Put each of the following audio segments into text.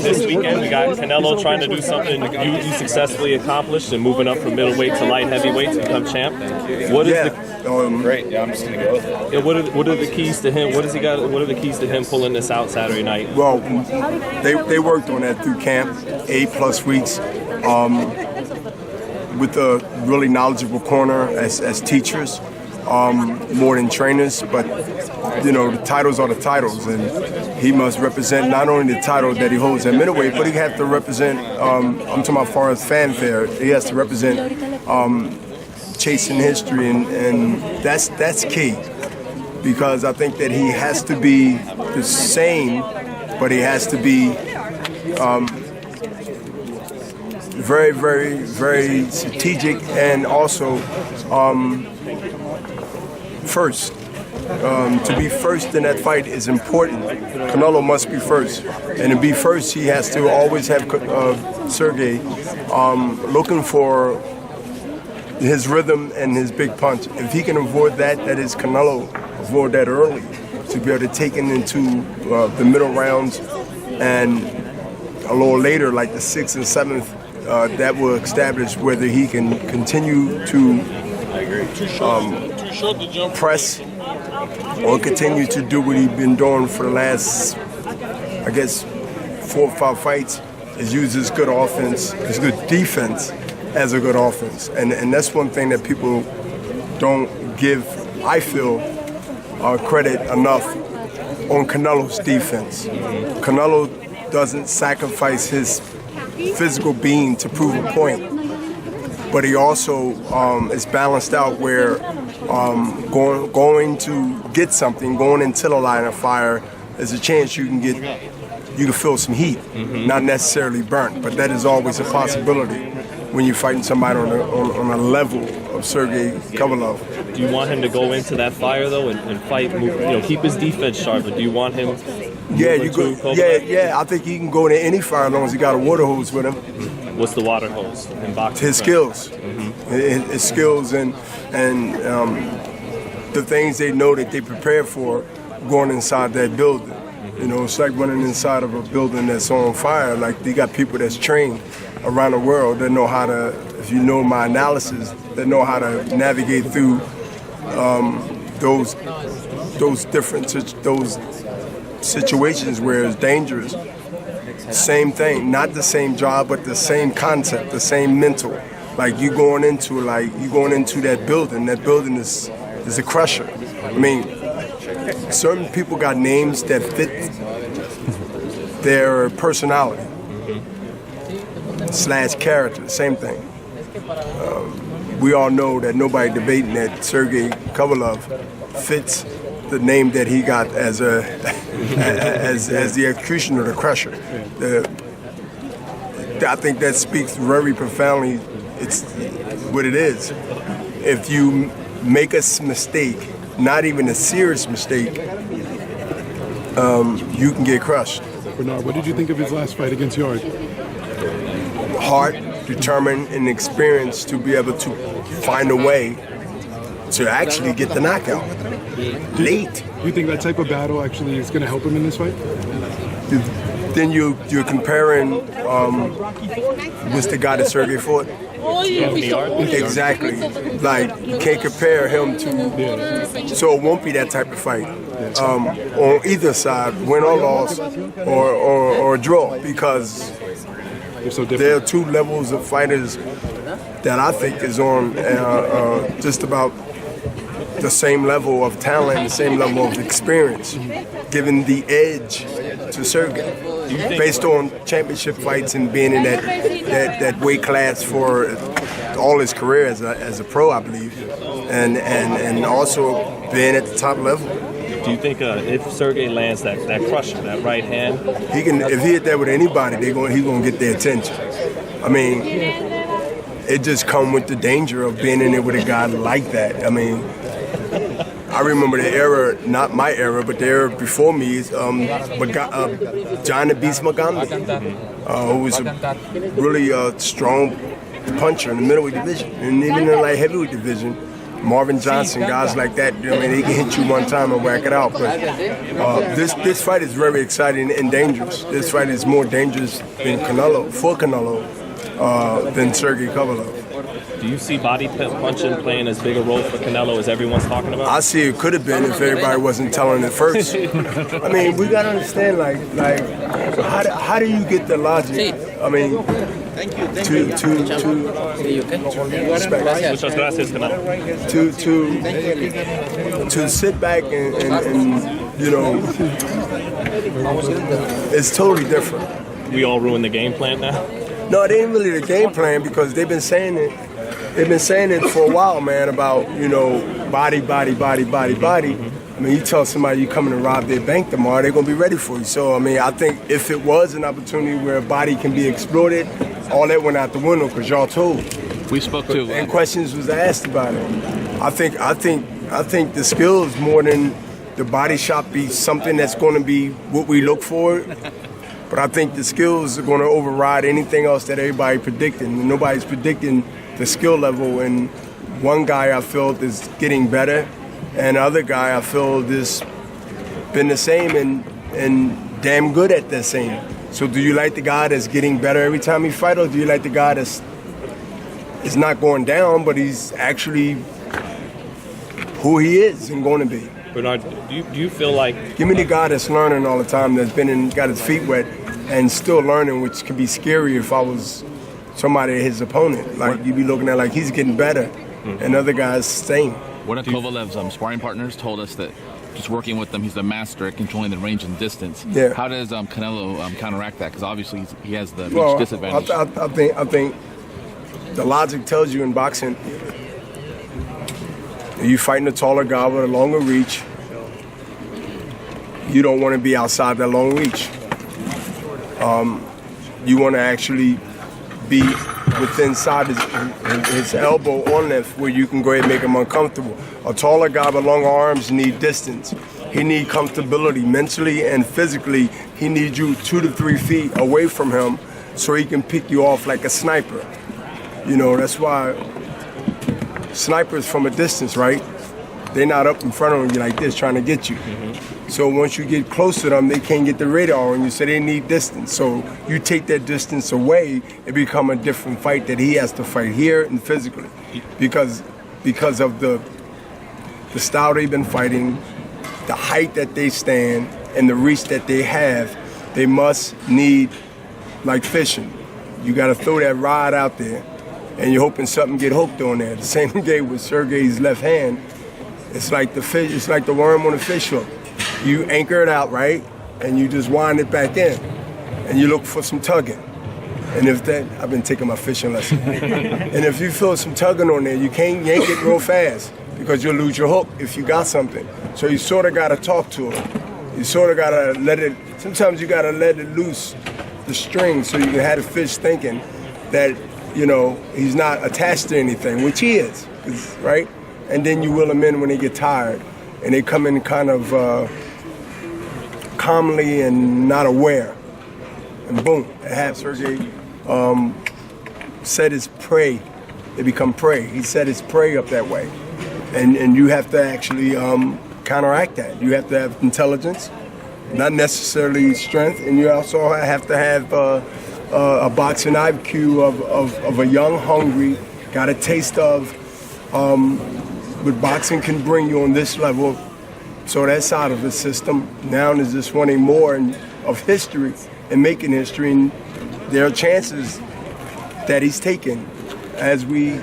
this weekend we got Canelo trying to do something you successfully accomplished and moving up from middleweight to light heavyweight to become champ. What is great. Yeah, I'm just gonna go with it. Yeah, what are the keys to him? What has he got? What are the keys to him pulling this out Saturday night? Well, they worked on that through camp, 8+ weeks, with a really knowledgeable corner as teachers, more than trainers. But you know, the titles are the titles, and he must represent not only the title that he holds at middleweight, but he has to represent. I'm talking about as far as fanfare. He has to represent chasing history, and that's key, because I think that he has to be the same, but he has to be very, very, very strategic, and also first. To be first in that fight is important. Canelo must be first, and to be first, he has to always have Sergey looking for his rhythm and his big punch. If he can avoid that, that is Canelo, avoid that early to be able to take him into the middle rounds, and a little later, like the 6th and 7th, that will establish whether he can continue to press or continue to do what he's been doing for the last, I guess, 4 or 5 fights, is use his good offense, his good defense as a good offense. And that's one thing that people don't give, I feel, credit enough on Canelo's defense. Canelo doesn't sacrifice his physical being to prove a point, but he also is balanced out where going to get something, going into the line of fire, there's a chance you can feel some heat, not necessarily burnt, but that is always a possibility when you're fighting somebody on a level of Sergey Kovalev. Do you want him to go into that fire though and fight, keep his defense sharp? But do you want him? I think he can go into any fire as long as he got a water hose with him. What's the water hose in boxing? His skills, his skills, and the things they know that they prepare for going inside that building. You know, it's like running inside of a building that's on fire. Like, they got people that's trained around the world that know how to, if you know my analysis, that know how to navigate through those situations where it's dangerous. Same thing, not the same job, but the same concept, the same mental. Like, you going into that building. That building is a crusher. I mean, certain people got names that fit their personality / character, same thing. We all know that nobody debating that Sergey Kovalev fits the name that he got as the executioner, the crusher. I think that speaks very profoundly. It's what it is. If you make a mistake, not even a serious mistake, you can get crushed. Bernard, what did you think of his last fight against Yard? Heart, determined, and experience to be able to find a way to actually get the knockout. Late. Do you think that type of battle actually is going to help him in this fight? Then you're comparing with the guy that Sergey fought. Exactly. Like, you can't compare him to. So it won't be that type of fight on either side, win or loss, or draw, because there are 2 levels of fighters that I think is on just about the same level of talent, the same level of experience, giving the edge to Sergey, based on championship fights and being in that weight class for all his career as a pro, I believe, and also being at the top level. Do you think if Sergey lands that crusher, that right hand, he can? If he hit that with anybody, he's gonna get their attention. I mean, it just comes with the danger of being in there with a guy like that. I mean, I remember the era, not my era, but the era before me, is John the Beast Mugambi, who was a really strong puncher in the middleweight division, and even in the light heavyweight division. Marvin Johnson, guys like that. You know, I mean, they can hit you one time and whack it out. But this fight is very exciting and dangerous. This fight is more dangerous than Canelo, than Sergey Kovalev. Do you see body punching playing as big a role for Canelo as everyone's talking about? I see it could have been if everybody wasn't telling it first. I mean, we gotta understand, like how do you get the logic? I mean, Muchas gracias, Canelo. to sit back and you know, it's totally different. We all ruined the game plan now. No, it ain't really the game plan because they've been saying it. They've been saying it for a while, man, about, you know, body. I mean, you tell somebody you're coming to rob their bank tomorrow, they're going to be ready for you. So, I mean, I think if it was an opportunity where a body can be exploited, all that went out the window because y'all told. We spoke to and questions was asked about it. I think the skills more than the body shot be something that's going to be what we look for. But I think the skills are going to override anything else that everybody predicting. Nobody's predicting the skill level, and one guy I feel is getting better, and the other guy I feel has been the same and damn good at the same. So do you like the guy that's getting better every time he fights, or do you like the guy that's not going down, but he's actually who he is and going to be? Bernard, do you feel like... Give me the guy that's learning all the time, that's got his feet wet and still learning, which could be scary if I was somebody, his opponent. Like, you'd be looking at like he's getting better, and other guys staying. One of Kovalev's sparring partners told us that just working with him, he's the master at controlling the range and distance. Yeah. How does Canelo counteract that? Because obviously he has the reach disadvantage. I think the logic tells you in boxing, you fighting a taller guy with a longer reach, you don't want to be outside that long reach. You want to actually be within inside his elbow or left where you can go ahead and make him uncomfortable. A taller guy with longer arms need distance. He needs comfortability mentally and physically. He needs you 2 to 3 feet away from him so he can pick you off like a sniper. You know, that's why snipers from a distance, right? They're not up in front of you like this trying to get you. So once you get close to them, they can't get the radar on you, so they need distance. So you take that distance away, it becomes a different fight that he has to fight here and physically. Because of the style they've been fighting, the height that they stand, and the reach that they have, they must need, like fishing. You got to throw that rod out there, and you're hoping something get hooked on there. The same day with Sergey's left hand, it's like the fish, it's like the worm on a fish hook. You anchor it out, right? And you just wind it back in. And you look for some tugging. And if that, I've been taking my fishing lesson. And if you feel some tugging on there, you can't yank it real fast because you'll lose your hook if you got something. So you sort of got to talk to it. You sort of got to let it, sometimes you got to let it loose, the string, so you can have the fish thinking that, you know, he's not attached to anything, which he is, right? And then you will him in when they get tired. And they come in kind of calmly and not aware. And boom, it happens. Sergey set his prey. They become prey. He set his prey up that way. And you have to actually counteract that. You have to have intelligence, not necessarily strength, and you also have to have a boxing IQ of a young, hungry, got a taste of what boxing can bring you on this level. So that side of the system now is just wanting more of history and making history, and there are chances that he's taking as we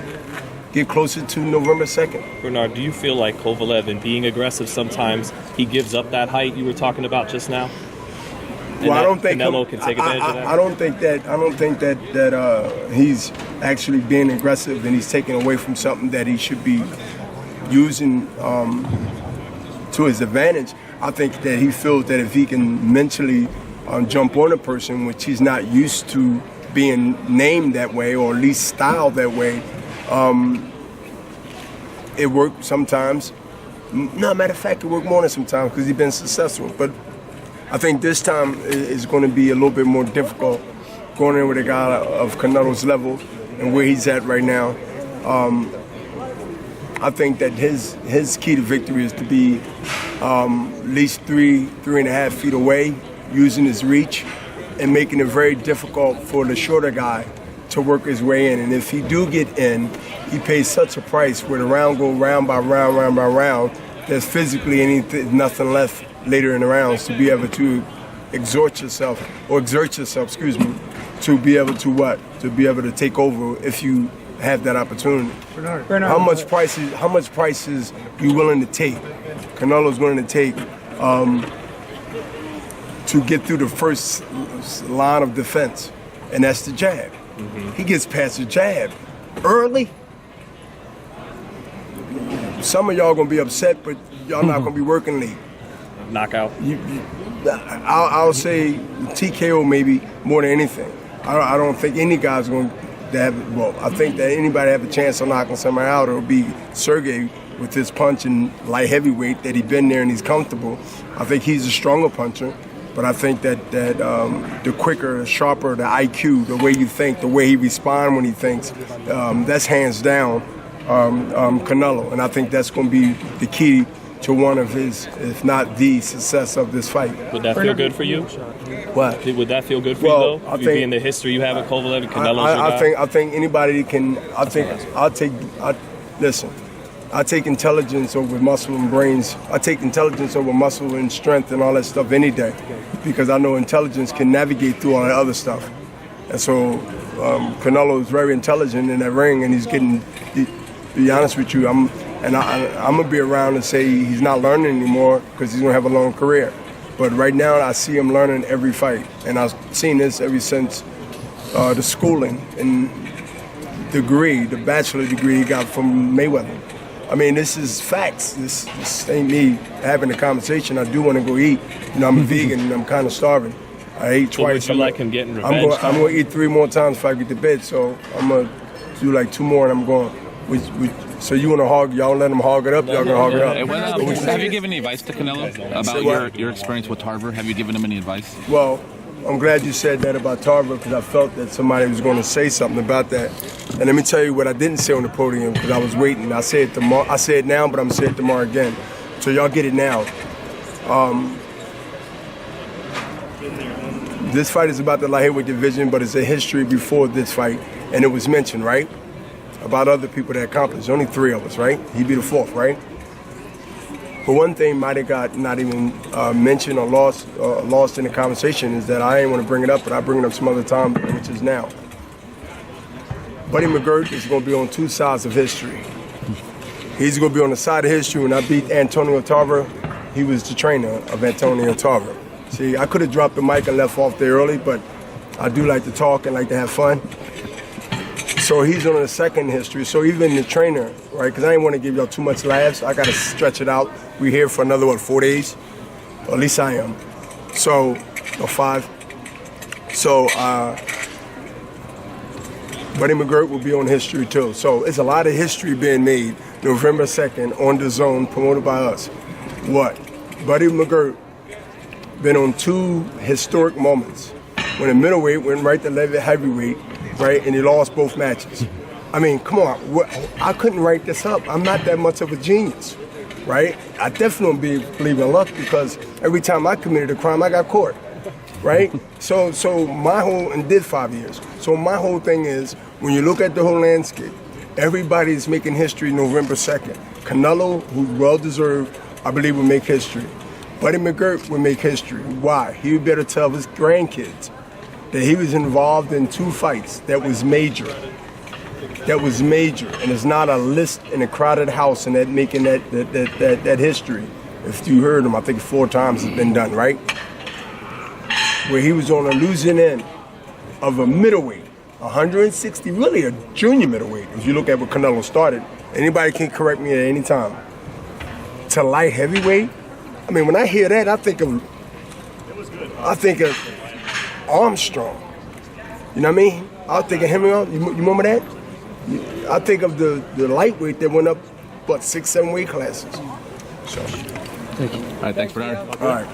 get closer to November 2nd. Bernard, do you feel like Kovalev, in being aggressive, sometimes he gives up that height you were talking about just now? And well, I don't think Canelo can take advantage of that. I don't think that he's actually being aggressive and he's taking away from something that he should be using to his advantage. I think that he feels that if he can mentally jump on a person, which he's not used to being named that way, or at least styled that way, it worked sometimes. No, matter of fact, it worked more than sometimes because he's been successful. But I think this time is going to be a little bit more difficult going in with a guy of Canelo's level and where he's at right now. I think that his key to victory is to be at least 3.5 feet away, using his reach, and making it very difficult for the shorter guy to work his way in. And if he do get in, he pays such a price where the round go round by round, round by round, there's physically nothing left later in the rounds to be able to exert yourself, to be able to what? To be able to take over if you have that opportunity. Bernard, How much prices you willing to take? Canelo's willing to take to get through the first line of defense, and that's the jab. He gets past the jab early. Some of y'all gonna be upset, but y'all not gonna be working late. Knockout. I'll say TKO maybe more than anything. I don't think any guy's going to have. Well, I think that anybody have a chance of knocking somebody out, it'll be Sergey with his punch in light heavyweight that he's been there and he's comfortable. I think he's a stronger puncher, but I think that the quicker, the sharper, the IQ, the way you think, the way he responds when he thinks, that's hands down Canelo, and I think that's going to be the key to one of his, if not the success of this fight. Would that feel good for you? What? Would that feel good for you though? Being the history you have with Kovalev and Canelo's your guy? I think anybody can. Listen. I take intelligence over muscle and brains. I take intelligence over muscle and strength and all that stuff any day, because I know intelligence can navigate through all that other stuff. And so Canelo is very intelligent in that ring, and he's getting. To be honest with you, I'm gonna be around and say he's not learning anymore because he's gonna have a long career. But right now, I see him learning every fight, and I've seen this ever since the schooling and degree, the bachelor degree he got from Mayweather. I mean, this is facts. This ain't me having a conversation. I do want to go eat. You know, I'm a vegan and I'm kind of starving. I ate twice. Would you like him getting revenge? I'm going to eat 3 more times if I get to bed. So I'm going to do like 2 more, and I'm going. So you want to hog? Y'all let him hog it up. Y'all gonna hog it up. Have you given any advice to Canelo about your experience with Tarver? Have you given him any advice? Well, I'm glad you said that about Tarver, because I felt that somebody was going to say something about that. And let me tell you what I didn't say on the podium, because I was waiting. I say it tomorrow. I say it now, but I'm gonna say it tomorrow again. So y'all get it now. This fight is about the light heavyweight division, but it's a history before this fight, and it was mentioned, right? About other people that accomplished. Only 3 of us, right? He'd be the 4th, right? But one thing might have got not even mentioned or lost in the conversation is that I ain't want to bring it up, but I bring it up some other time, which is now. Buddy McGirt is going to be on 2 sides of history. He's going to be on the side of history. When I beat Antonio Tarver, he was the trainer of Antonio Tarver. See, I could have dropped the mic and left off there early, but I do like to talk and like to have fun. So he's on the second history. So even the trainer, right? Because I didn't want to give y'all too much laughs. I got to stretch it out. We're here for another, 4 days? Or at least I am. So, or 5. So, Buddy McGirt will be on history too. So it's a lot of history being made November 2nd on DAZN, promoted by us. What? Buddy McGirt been on 2 historic moments. When the middleweight went right to heavyweight, right, and he lost both matches. I mean, come on, I couldn't write this up. I'm not that much of a genius, right? I definitely believe in luck, because every time I committed a crime, I got caught, right? So my whole, and did 5 years. So my whole thing is, when you look at the whole landscape, everybody's making history November 2nd. Canelo, who's well-deserved, I believe will make history. Buddy McGirt will make history. Why? He would better tell his grandkids that he was involved in 2 fights that was major. That was major, and it's not a list in a crowded house and that making that history. If you heard him, I think 4 times it's been done, right? Where he was on a losing end of a middleweight, 160, really a junior middleweight. If you look at what Canelo started, anybody can correct me at any time. To light heavyweight, I mean, when I hear that, I think of Armstrong. You know what I mean? I was thinking him. You remember that? I think of the lightweight that went up, 6, 7 weight classes. So. All right, thanks, Bernard. All right.